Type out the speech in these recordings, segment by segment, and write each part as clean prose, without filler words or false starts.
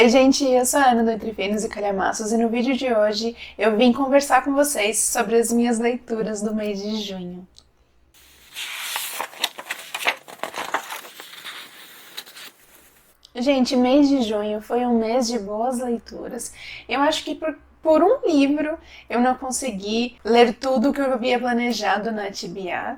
Oi gente, eu sou a Ana do Entre Finos e Calhamaços e no vídeo de hoje eu vim conversar com vocês sobre as minhas leituras do mês de junho. Gente, mês de junho foi um mês de boas leituras. Eu acho que por um livro eu não consegui ler tudo que eu havia planejado na TBR,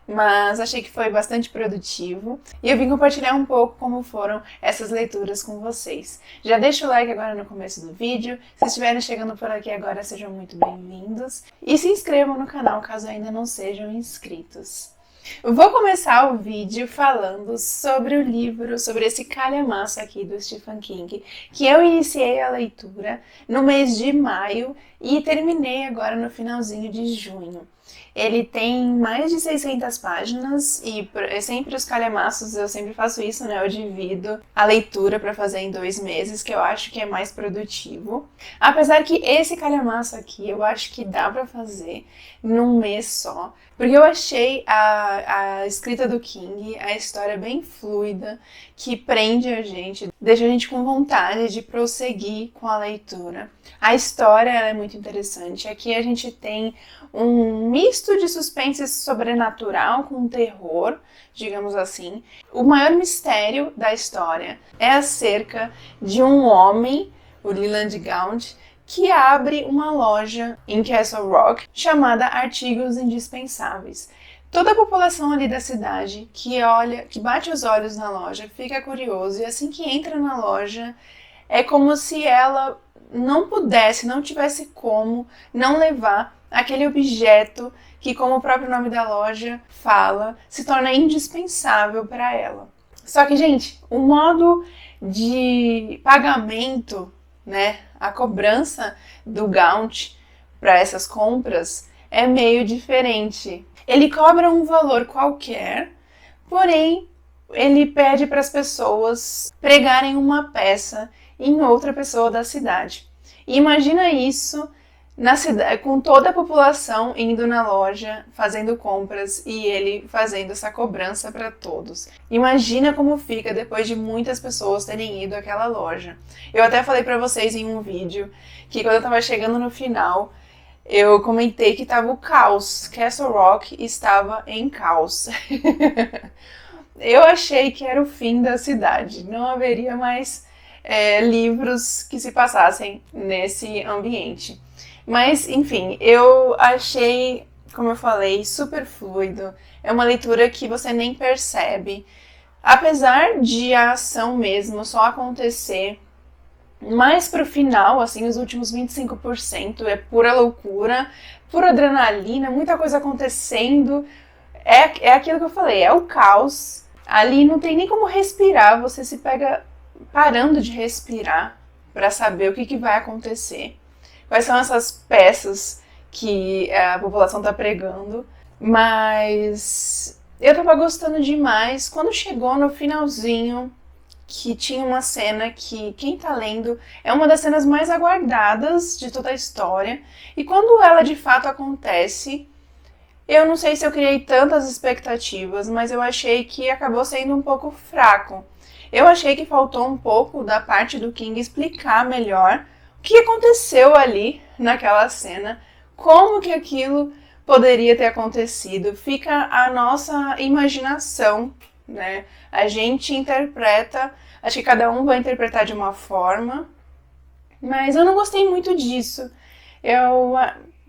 mas achei que foi bastante produtivo e eu vim compartilhar um pouco como foram essas leituras com vocês. Já deixa o like agora no começo do vídeo, se estiverem chegando por aqui agora sejam muito bem-vindos e se inscrevam no canal caso ainda não sejam inscritos. Eu vou começar o vídeo falando sobre o livro, sobre esse calhamaço aqui do Stephen King, que eu iniciei a leitura no mês de maio e terminei agora no finalzinho de junho. Ele tem mais de 600 páginas e sempre os calhamaços, eu sempre faço isso, né? Eu divido a leitura para fazer em 2 meses, que eu acho que é mais produtivo. Apesar que esse calhamaço aqui, eu acho que dá para fazer num mês só, porque eu achei a escrita do King, a história bem fluida, que prende a gente, deixa a gente com vontade de prosseguir com a leitura. A história é muito interessante. Aqui a gente tem um misto de suspense sobrenatural com terror, digamos assim. O maior mistério da história é acerca de um homem, o Leland Gaunt, que abre uma loja em Castle Rock chamada Artigos Indispensáveis. Toda a população ali da cidade que bate os olhos na loja, fica curioso e assim que entra na loja é como se ela não tivesse como não levar aquele objeto que, como o próprio nome da loja fala, se torna indispensável para ela. Só que, gente, o modo de pagamento, né, a cobrança do Gaunt para essas compras é meio diferente. Ele cobra um valor qualquer, porém ele pede para as pessoas pregarem uma peça em outra pessoa da cidade. E imagina isso na cidade, com toda a população indo na loja, fazendo compras e ele fazendo essa cobrança para todos. Imagina como fica depois de muitas pessoas terem ido àquela loja. Eu até falei para vocês em um vídeo que quando eu estava chegando no final, eu comentei que estava o caos. Castle Rock estava em caos. Eu achei que era o fim da cidade. Não haveria mais livros que se passassem nesse ambiente. Mas, enfim, eu achei, como eu falei, super fluido. É uma leitura que você nem percebe. Apesar de a ação mesmo só acontecer mais pro final, assim, os últimos 25% é pura loucura, pura adrenalina, muita coisa acontecendo. É aquilo que eu falei, é o caos. Ali não tem nem como respirar, você se pega parando de respirar para saber o que vai acontecer. Quais são essas peças que a população está pregando. Mas eu tava gostando demais. Quando chegou no finalzinho, que tinha uma cena que, quem tá lendo, é uma das cenas mais aguardadas de toda a história. E quando ela de fato acontece, eu não sei se eu criei tantas expectativas, mas eu achei que acabou sendo um pouco fraco. Eu achei que faltou um pouco da parte do King explicar melhor o que aconteceu ali naquela cena, como que aquilo poderia ter acontecido. Fica a nossa imaginação, né? A gente interpreta, acho que cada um vai interpretar de uma forma, mas eu não gostei muito disso. Eu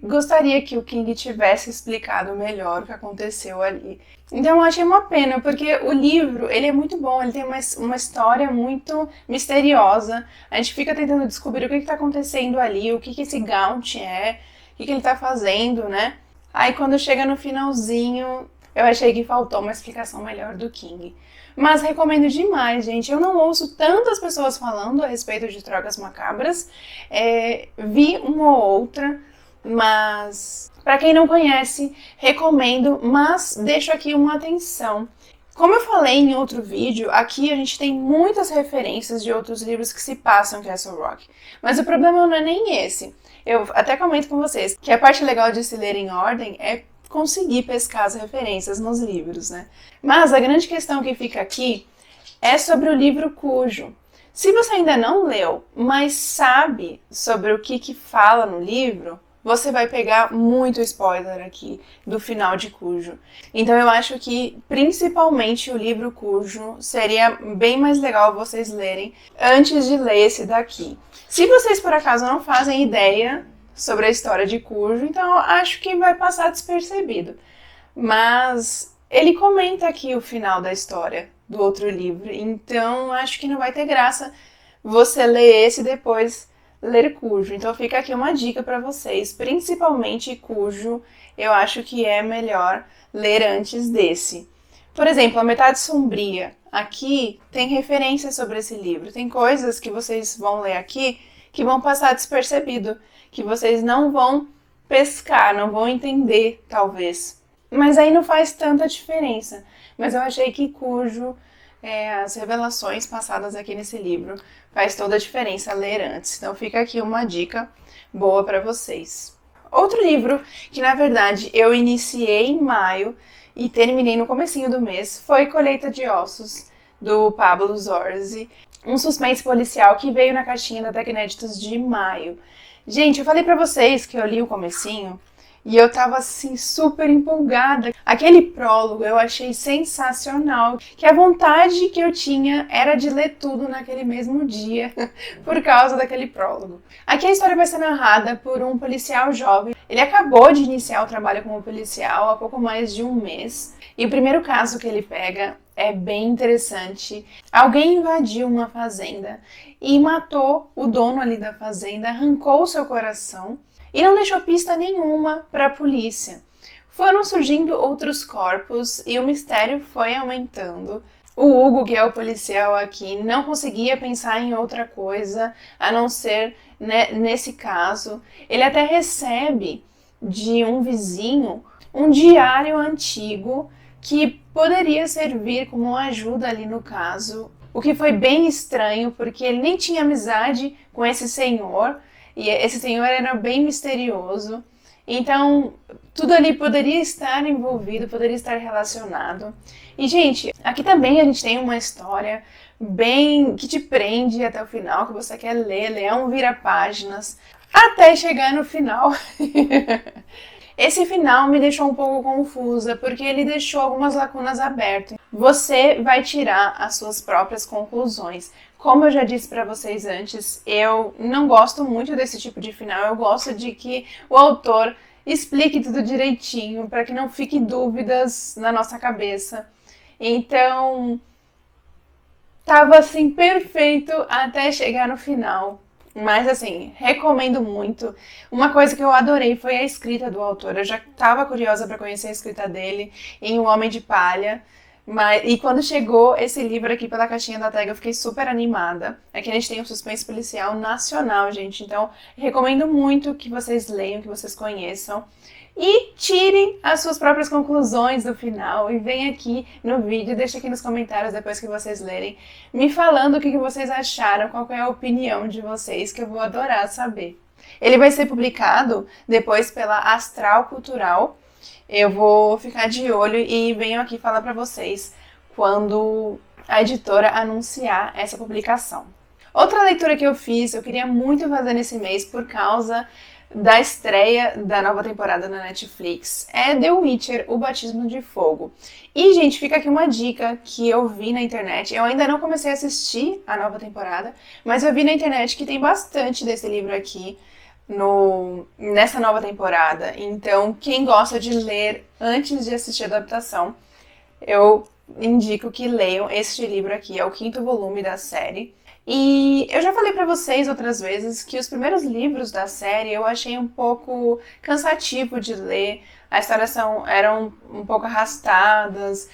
gostaria que o King tivesse explicado melhor o que aconteceu ali. Então eu achei uma pena, porque o livro, ele é muito bom, ele tem uma história muito misteriosa. A gente fica tentando descobrir o que está acontecendo ali, o que esse Gaunt é, o que ele está fazendo, né? Aí quando chega no finalzinho, eu achei que faltou uma explicação melhor do King. Mas recomendo demais, gente. Eu não ouço tantas pessoas falando a respeito de Drogas Macabras. Vi uma ou outra, mas para quem não conhece, recomendo, mas deixo aqui uma atenção. Como eu falei em outro vídeo, aqui a gente tem muitas referências de outros livros que se passam em Castle Rock. Mas o problema não é nem esse. Eu até comento com vocês que a parte legal de se ler em ordem é conseguir pescar as referências nos livros, né? Mas a grande questão que fica aqui é sobre o livro Cujo. Se você ainda não leu, mas sabe sobre o que fala no livro, você vai pegar muito spoiler aqui do final de Cujo. Então eu acho que principalmente o livro Cujo seria bem mais legal vocês lerem antes de ler esse daqui. Se vocês por acaso não fazem ideia sobre a história de Cujo, então eu acho que vai passar despercebido. Mas ele comenta aqui o final da história do outro livro, então acho que não vai ter graça você ler esse e depois ler Cujo. Então fica aqui uma dica para vocês, principalmente Cujo, eu acho que é melhor ler antes desse. Por exemplo, A Metade Sombria. Aqui tem referências sobre esse livro, tem coisas que vocês vão ler aqui que vão passar despercebido, que vocês não vão pescar, não vão entender, talvez. Mas aí não faz tanta diferença. Mas eu achei que Cujo, as revelações passadas aqui nesse livro, faz toda a diferença ler antes. Então fica aqui uma dica boa para vocês. Outro livro que, na verdade, eu iniciei em maio e terminei no comecinho do mês foi Colheita de Ossos, do Pablo Zorzi. Um suspense policial que veio na caixinha da Tecnéditos de maio. Gente, eu falei pra vocês que eu li o comecinho e eu tava assim super empolgada. Aquele prólogo eu achei sensacional, que a vontade que eu tinha era de ler tudo naquele mesmo dia, por causa daquele prólogo. Aqui a história vai ser narrada por um policial jovem. Ele acabou de iniciar o trabalho como policial há pouco mais de um mês. E o primeiro caso que ele pega é bem interessante. Alguém invadiu uma fazenda e matou o dono ali da fazenda, arrancou o seu coração e não deixou pista nenhuma para a polícia. Foram surgindo outros corpos e o mistério foi aumentando. O Hugo, que é o policial aqui, não conseguia pensar em outra coisa a não ser nesse caso. Ele até recebe de um vizinho um diário antigo que poderia servir como ajuda ali no caso, o que foi bem estranho, porque ele nem tinha amizade com esse senhor, e esse senhor era bem misterioso, então tudo ali poderia estar envolvido, poderia estar relacionado. E, gente, aqui também a gente tem uma história bem que te prende até o final, que você quer ler, é um vira-páginas, até chegar no final. Esse final me deixou um pouco confusa, porque ele deixou algumas lacunas abertas. Você vai tirar as suas próprias conclusões. Como eu já disse para vocês antes, eu não gosto muito desse tipo de final. Eu gosto de que o autor explique tudo direitinho, para que não fique dúvidas na nossa cabeça. Então, tava assim perfeito até chegar no final. Mas, assim, recomendo muito. Uma coisa que eu adorei foi a escrita do autor. Eu já estava curiosa para conhecer a escrita dele em O Homem de Palha. E quando chegou esse livro aqui pela caixinha da Tag, eu fiquei super animada. Aqui a gente tem um suspense policial nacional, gente. Então, recomendo muito que vocês leiam, que vocês conheçam. E tirem as suas próprias conclusões do final e vem aqui no vídeo, deixa aqui nos comentários depois que vocês lerem, me falando o que vocês acharam, qual é a opinião de vocês, que eu vou adorar saber. Ele vai ser publicado depois pela Astral Cultural. Eu vou ficar de olho e venho aqui falar para vocês quando a editora anunciar essa publicação. Outra leitura que eu fiz, eu queria muito fazer nesse mês por causa da estreia da nova temporada na Netflix, é The Witcher, O Batismo de Fogo. E, gente, fica aqui uma dica que eu vi na internet. Eu ainda não comecei a assistir a nova temporada, mas eu vi na internet que tem bastante desse livro aqui nessa nova temporada. Então, quem gosta de ler antes de assistir a adaptação, eu indico que leiam este livro aqui. É o 5º volume da série. E eu já falei pra vocês outras vezes que os primeiros livros da série eu achei um pouco cansativo de ler. As histórias eram um pouco arrastadas.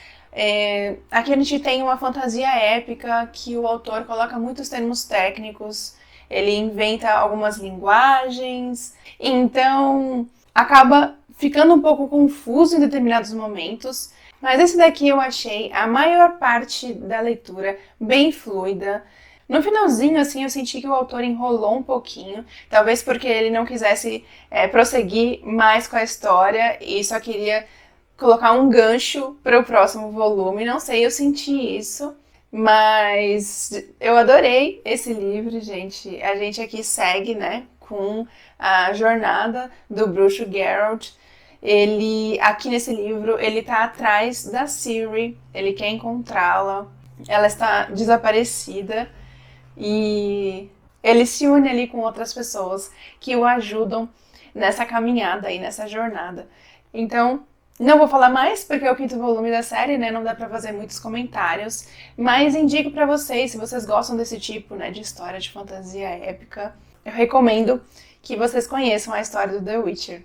Aqui a gente tem uma fantasia épica que o autor coloca muitos termos técnicos. Ele inventa algumas linguagens. Então acaba ficando um pouco confuso em determinados momentos. Mas esse daqui eu achei a maior parte da leitura bem fluida. No finalzinho, assim, eu senti que o autor enrolou um pouquinho, talvez porque ele não quisesse prosseguir mais com a história e só queria colocar um gancho para o próximo volume, não sei, eu senti isso, Mas eu adorei esse livro, gente. A gente aqui segue, né, com a jornada do bruxo Geralt. Ele, aqui nesse livro, ele tá atrás da Ciri, ele quer encontrá-la. Ela está desaparecida e ele se une ali com outras pessoas que o ajudam nessa caminhada e nessa jornada. Então, não vou falar mais, porque é o 5º volume da série, né? Não dá pra fazer muitos comentários. Mas indico pra vocês, se vocês gostam desse tipo, né, de história de fantasia épica, eu recomendo que vocês conheçam a história do The Witcher.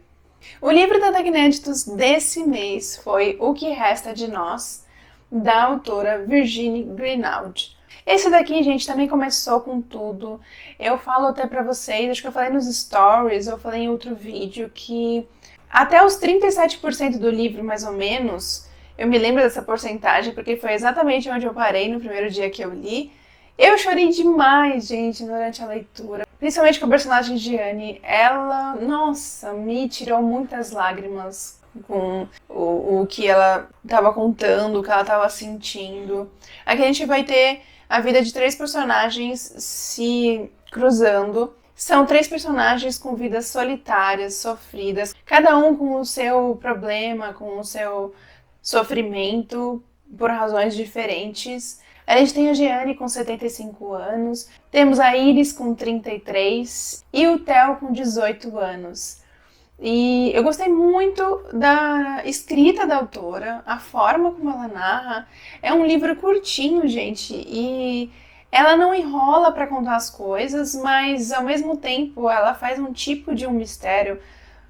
O livro da Inéditos desse mês foi O Que Resta de Nós, da autora Virginie Greenawd. Esse daqui, gente, também começou com tudo. Eu falo até pra vocês, acho que eu falei nos stories, eu falei em outro vídeo, que até os 37% do livro, mais ou menos, eu me lembro dessa porcentagem, porque foi exatamente onde eu parei no primeiro dia que eu li. Eu chorei demais, gente, durante a leitura. Principalmente com a personagem de Anne. Ela, nossa, me tirou muitas lágrimas com o que ela estava contando, o que ela estava sentindo. Aqui a gente vai ter a vida de 3 personagens se cruzando. São 3 personagens com vidas solitárias, sofridas, cada um com o seu problema, com o seu sofrimento, por razões diferentes. A gente tem a Jeanne com 75 anos, temos a Iris com 33 e o Theo com 18 anos. E eu gostei muito da escrita da autora, a forma como ela narra. É um livro curtinho, gente, e ela não enrola para contar as coisas, mas ao mesmo tempo ela faz um tipo de um mistério,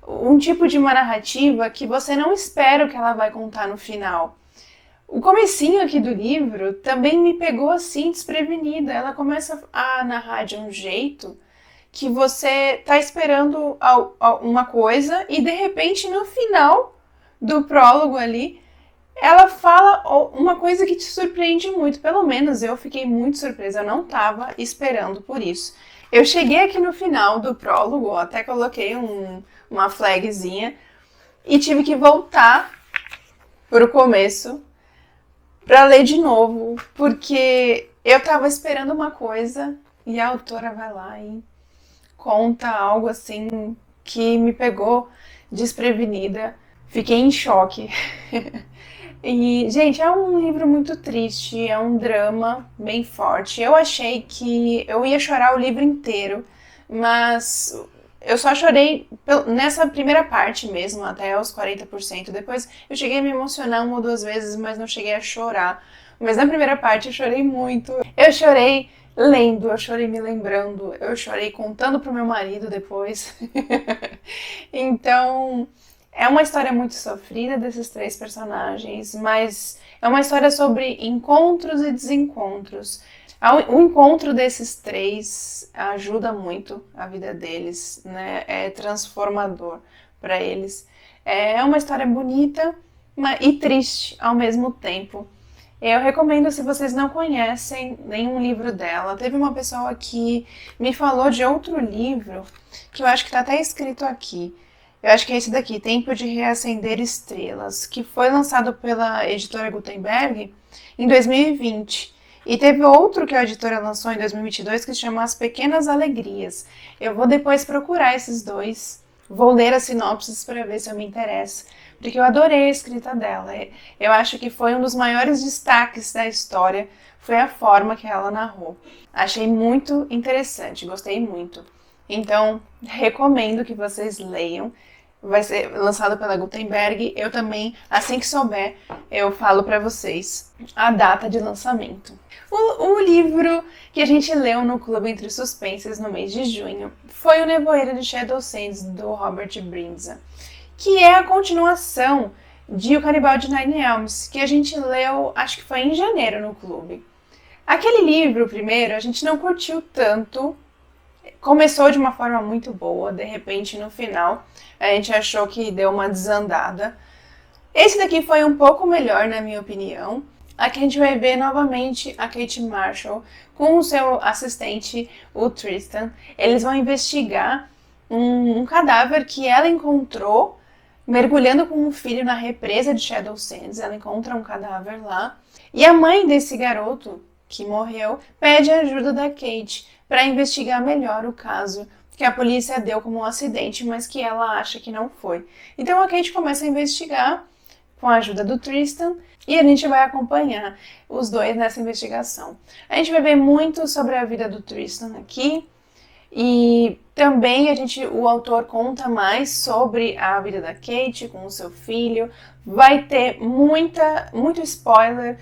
um tipo de uma narrativa que você não espera o que ela vai contar no final. O comecinho aqui do livro também me pegou assim desprevenida. Ela começa a narrar de um jeito que você tá esperando uma coisa e de repente no final do prólogo ali ela fala uma coisa que te surpreende muito. Pelo menos eu fiquei muito surpresa, eu não tava esperando por isso. Eu cheguei aqui no final do prólogo, até coloquei uma flagzinha e tive que voltar pro começo para ler de novo, porque eu tava esperando uma coisa e a autora vai lá e conta algo assim que me pegou desprevenida. Fiquei em choque. E, gente, é um livro muito triste, é um drama bem forte. Eu achei que eu ia chorar o livro inteiro, mas eu só chorei nessa primeira parte mesmo, até os 40%. Depois eu cheguei a me emocionar 1 ou 2 vezes, mas não cheguei a chorar. Mas na primeira parte eu chorei muito. Eu chorei lendo, eu chorei me lembrando, eu chorei contando pro meu marido depois. Então, é uma história muito sofrida desses 3 personagens, mas é uma história sobre encontros e desencontros. O encontro desses 3 ajuda muito a vida deles, né? É transformador para eles. É uma história bonita e triste ao mesmo tempo. Eu recomendo, se vocês não conhecem nenhum livro dela. Teve uma pessoa que me falou de outro livro, que eu acho que está até escrito aqui. Eu acho que é esse daqui, Tempo de Reacender Estrelas, que foi lançado pela editora Gutenberg em 2020. E teve outro que a editora lançou em 2022 que se chama As Pequenas Alegrias. Eu vou depois procurar esses 2, vou ler as sinopses para ver se eu me interesso, porque eu adorei a escrita dela. Eu acho que foi um dos maiores destaques da história, foi a forma que ela narrou. Achei muito interessante, gostei muito. Então, recomendo que vocês leiam. Vai ser lançado pela Gutenberg. Eu também, assim que souber, eu falo para vocês a data de lançamento. O livro que a gente leu no Clube Entre Suspenses no mês de junho foi O Nevoeiro de Shadow Sands, do Robert Brinza, que é a continuação de O Canibal de Nine Elms, que a gente leu, acho que foi em janeiro no clube. Aquele livro, primeiro, a gente não curtiu tanto. Começou de uma forma muito boa, de repente no final a gente achou que deu uma desandada. Esse daqui foi um pouco melhor, na minha opinião. Aqui a gente vai ver novamente a Kate Marshall com o seu assistente, o Tristan. Eles vão investigar um cadáver que ela encontrou mergulhando com o filho na represa de Shadow Sands. Ela encontra um cadáver lá. E a mãe desse garoto que morreu, pede a ajuda da Kate para investigar melhor o caso que a polícia deu como um acidente, mas que ela acha que não foi. Então a Kate começa a investigar com a ajuda do Tristan e a gente vai acompanhar os dois nessa investigação. A gente vai ver muito sobre a vida do Tristan aqui e também o autor conta mais sobre a vida da Kate com o seu filho. Vai ter muito spoiler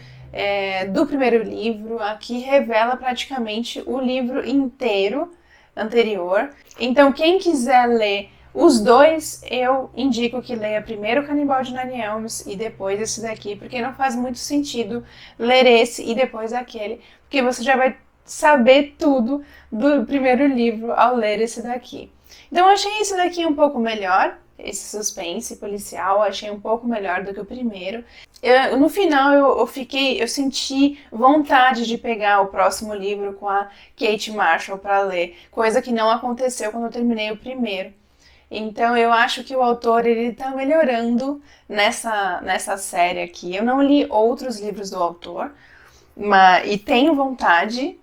do primeiro livro. Aqui revela praticamente o livro inteiro anterior. Então quem quiser ler os dois, eu indico que leia primeiro o Canibal de Nine Elms e depois esse daqui, porque não faz muito sentido ler esse e depois aquele, porque você já vai saber tudo do primeiro livro ao ler esse daqui. Então eu achei esse daqui um pouco melhor, esse suspense policial, achei um pouco melhor do que o primeiro. No final eu senti vontade de pegar o próximo livro com a Kate Marshall para ler, coisa que não aconteceu quando eu terminei o primeiro. Então eu acho que o autor ele tá melhorando nessa série aqui. Eu não li outros livros do autor, e tenho vontade,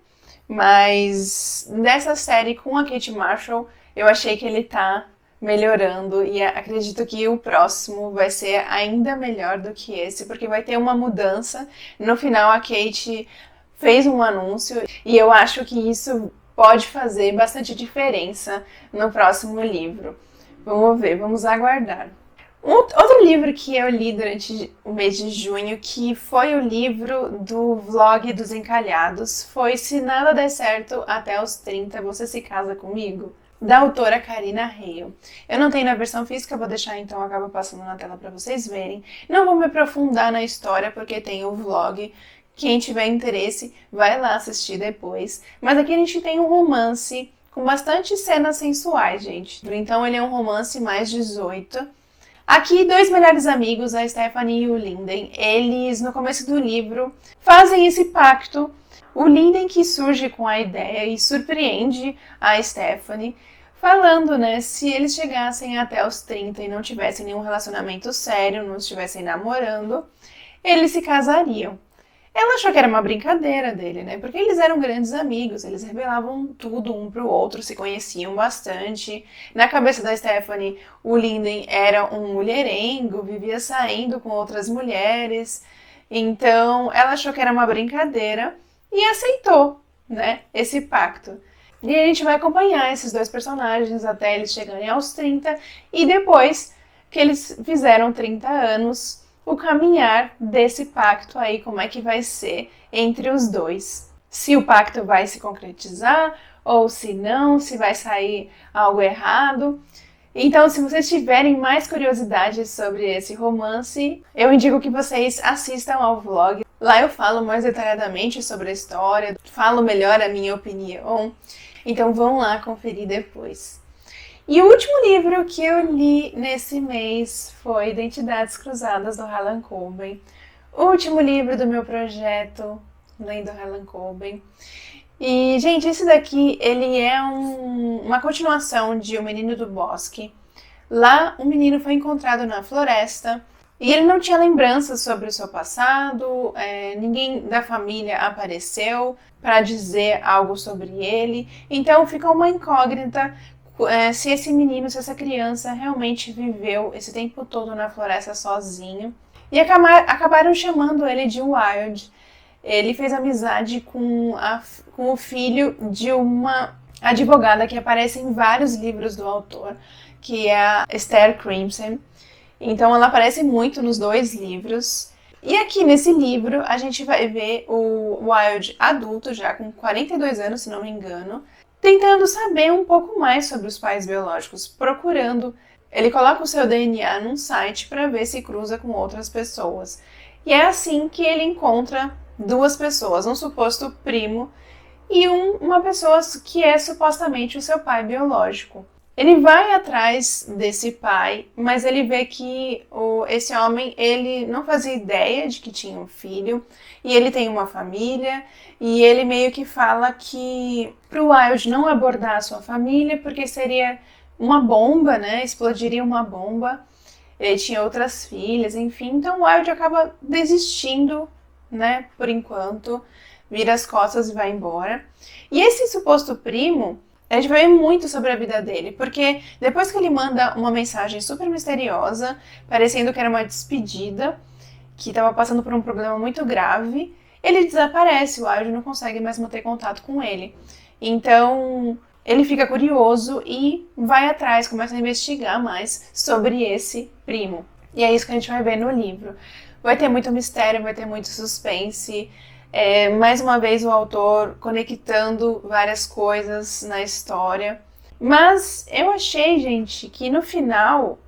mas nessa série com a Kate Marshall eu achei que ele tá melhorando e acredito que o próximo vai ser ainda melhor do que esse, porque vai ter uma mudança. No final a Kate fez um anúncio e eu acho que isso pode fazer bastante diferença no próximo livro. Vamos ver, vamos aguardar. Outro livro que eu li durante o mês de junho, que foi o livro do vlog dos encalhados, foi Se Nada Der Certo Até os 30, Você Se Casa Comigo? Da autora Karina Hale. Eu não tenho na versão física, vou deixar então, acaba passando na tela para vocês verem. Não vou me aprofundar na história porque tem o vlog. Quem tiver interesse, vai lá assistir depois. Mas aqui a gente tem um romance com bastante cenas sensuais, gente. Então ele é um romance mais 18. Aqui, dois melhores amigos, a Stephanie e o Linden, eles, no começo do livro, fazem esse pacto. O Linden que surge com a ideia e surpreende a Stephanie, falando, né, se eles chegassem até os 30 e não tivessem nenhum relacionamento sério, não estivessem namorando, eles se casariam. Ela achou que era uma brincadeira dele, né? Porque eles eram grandes amigos, eles revelavam tudo um pro outro, se conheciam bastante. Na cabeça da Stephanie, o Linden era um mulherengo, vivia saindo com outras mulheres. Então, ela achou que era uma brincadeira e aceitou, né, esse pacto. E a gente vai acompanhar esses dois personagens até eles chegarem aos 30 e depois que eles fizeram 30 anos, o caminhar desse pacto aí, como é que vai ser entre os dois. Se o pacto vai se concretizar ou se não, se vai sair algo errado. Então, se vocês tiverem mais curiosidades sobre esse romance, eu indico que vocês assistam ao vlog. Lá eu falo mais detalhadamente sobre a história, falo melhor a minha opinião. Então vão lá conferir depois. E o último livro que eu li nesse mês foi Identidades Cruzadas, do Harlan Coben. O último livro do meu projeto, lendo Harlan Coben. E, gente, esse daqui, ele é uma continuação de O Menino do Bosque. Lá, o menino foi encontrado na floresta e ele não tinha lembranças sobre o seu passado, ninguém da família apareceu para dizer algo sobre ele. Então, fica uma incógnita se esse menino, se essa criança realmente viveu esse tempo todo na floresta sozinho. E acabaram chamando ele de Wilde. Ele fez amizade com o filho de uma advogada que aparece em vários livros do autor, que é a Esther Crimson. Então ela aparece muito nos dois livros. E aqui nesse livro a gente vai ver o Wilde adulto, já com 42 anos, se não me engano, tentando saber um pouco mais sobre os pais biológicos, procurando. Ele coloca o seu DNA num site para ver se cruza com outras pessoas. E é assim que ele encontra duas pessoas, um suposto primo e uma pessoa que é supostamente o seu pai biológico. Ele vai atrás desse pai, mas ele vê que esse homem, ele não fazia ideia de que tinha um filho, e ele tem uma família, e ele meio que fala que pro Wilde não abordar a sua família, porque seria uma bomba, né? Explodiria uma bomba. Ele tinha outras filhas, enfim. Então o Wilde acaba desistindo, né? Por enquanto, vira as costas e vai embora. E esse suposto primo, a gente vai ver muito sobre a vida dele, porque depois que ele manda uma mensagem super misteriosa, parecendo que era uma despedida, que estava passando por um problema muito grave, ele desaparece, o Wilde não consegue mais manter contato com ele. Então, ele fica curioso e vai atrás, começa a investigar mais sobre esse primo. E é isso que a gente vai ver no livro. Vai ter muito mistério, vai ter muito suspense. Mais uma vez o autor conectando várias coisas na história. Mas eu achei, gente, que no final,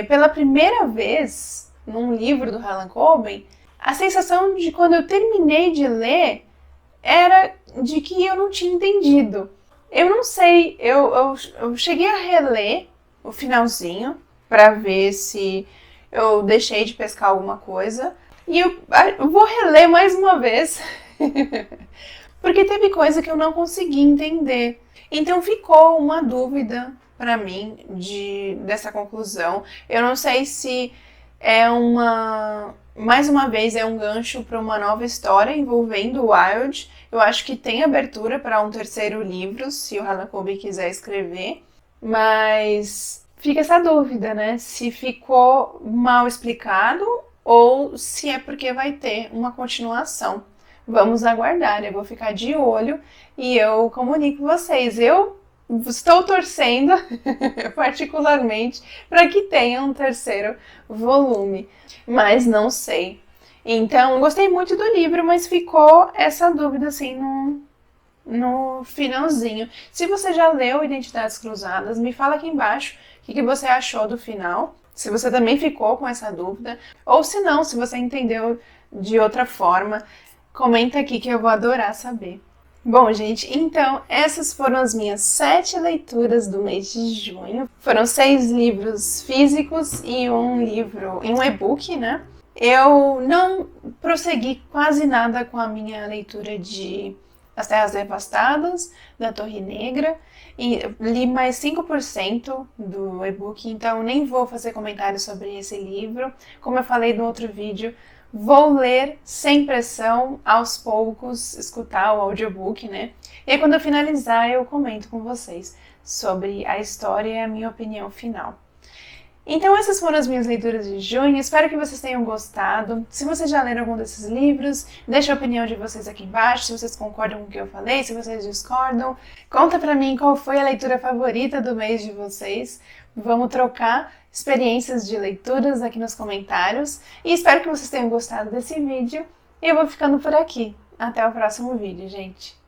pela primeira vez num livro do Harlan Coben, a sensação de quando eu terminei de ler era de que eu não tinha entendido. Eu não sei, eu cheguei a reler o finalzinho para ver se eu deixei de pescar alguma coisa. E eu vou reler mais uma vez, porque teve coisa que eu não consegui entender. Então ficou uma dúvida para mim dessa conclusão. Eu não sei se mais uma vez é um gancho para uma nova história envolvendo o Wilde. Eu acho que tem abertura para um terceiro livro, se o Harlan Coben quiser escrever, mas fica essa dúvida, né? Se ficou mal explicado ou se é porque vai ter uma continuação. Vamos aguardar, eu vou ficar de olho e eu comunico vocês. Eu estou torcendo particularmente para que tenha um terceiro volume, mas não sei. Então, gostei muito do livro, mas ficou essa dúvida assim no finalzinho. Se você já leu Identidades Cruzadas, me fala aqui embaixo o que você achou do final. Se você também ficou com essa dúvida, ou se não, se você entendeu de outra forma, comenta aqui que eu vou adorar saber. Bom, gente, então essas foram as minhas 7 leituras do mês de junho. Foram 6 livros físicos e um livro em um e-book, né? Eu não prossegui quase nada com a minha leitura de As Terras Devastadas, da Torre Negra, e li mais 5% do e-book, então nem vou fazer comentários sobre esse livro. Como eu falei no outro vídeo, vou ler sem pressão, aos poucos, escutar o audiobook, né? E aí, quando eu finalizar, eu comento com vocês sobre a história e a minha opinião final. Então essas foram as minhas leituras de junho, espero que vocês tenham gostado. Se vocês já leram algum desses livros, deixa a opinião de vocês aqui embaixo, se vocês concordam com o que eu falei, se vocês discordam. Conta pra mim qual foi a leitura favorita do mês de vocês. Vamos trocar experiências de leituras aqui nos comentários. E espero que vocês tenham gostado desse vídeo. E eu vou ficando por aqui. Até o próximo vídeo, gente.